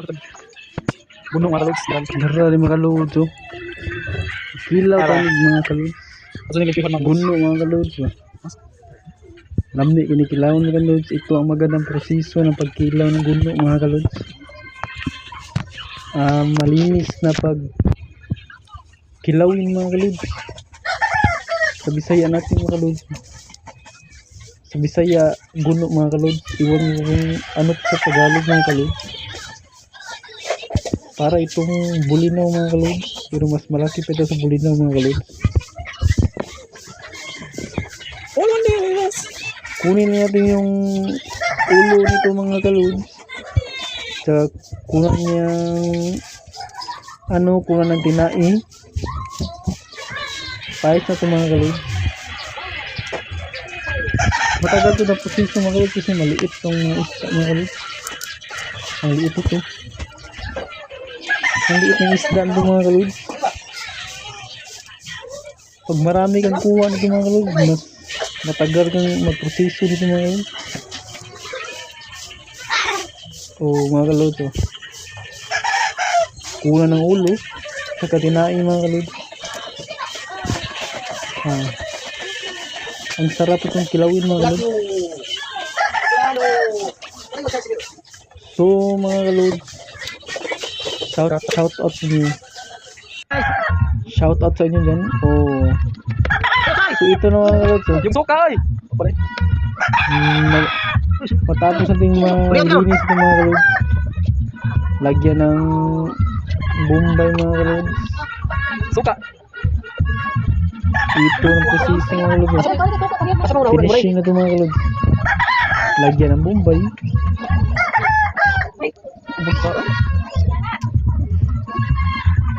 Bunong mga kalods. Dara mga kalods oh. Kilaw tanig mga kalods. Aso ni kipihan mga Buno mga kalods oh. Lamni kinikilaw mga kalods. Ito ang magandang proseso ng pagkilaw ng guno mga kalods. Malinis na pag kilawin mga kalods. Sa Bisaya natin mga kalods. Sa Bisaya guno mga kalods. Iwan mo kung ano sa Tagalog mga kalods. Para itong bulinaw mga kalods. Pero mas malaki pa ito sa bulinaw mga kalods. Kunin natin yung ulo nito mga kalods. Sa kunan niyang kunan ng tinai. Pahit na ito mga kalods. Matagal ito na proseso mga kalods kasi maliit itong isda mga kalods. Ang liit ito. Ang liit ng isda nito mga kalods. Pag marami kang kuha nito mga kalods, mas matagal kang magproseso nito mga kalods. Mga kalods oh. Kuha ng ulo saka tinai mga kalods. Ang sarap itong kilawin mga kalods. So mga kalods, shout out sa inyo. Shout out sa inyo dyan. So ito na mga kalods oh. Yung suka ay. Matapos nating malinis ito mga kalods, lagyan ng bombay mga kalods. Suka. Ito ang proseso mga kalods. Finishing na ito mga kalods. Lagyan ng bombay.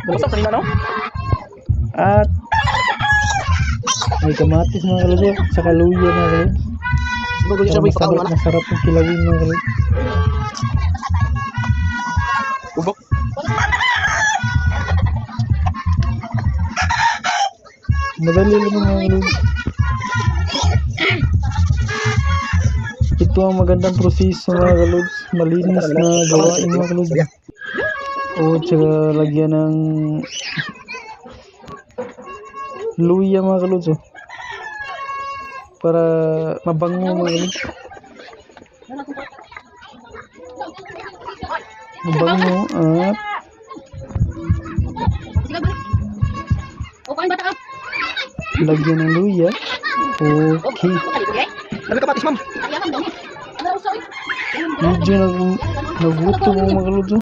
Basta kanina no? At may kamatis mga kalods. Saka luya mga kalods. Masarap yung kilawin mga kalods. Ubok. Madali lang mga kalods. Ito ang magandang proseso mga kalods. Malinis na gawain mga kalods. Tsaka lagyan ng luya mga kalods oh. Para mabango mga kalods. Mabango at lagyan ng luya. Okay. Ano ka patis ma'am? Medyo nagutom mga kalods oh.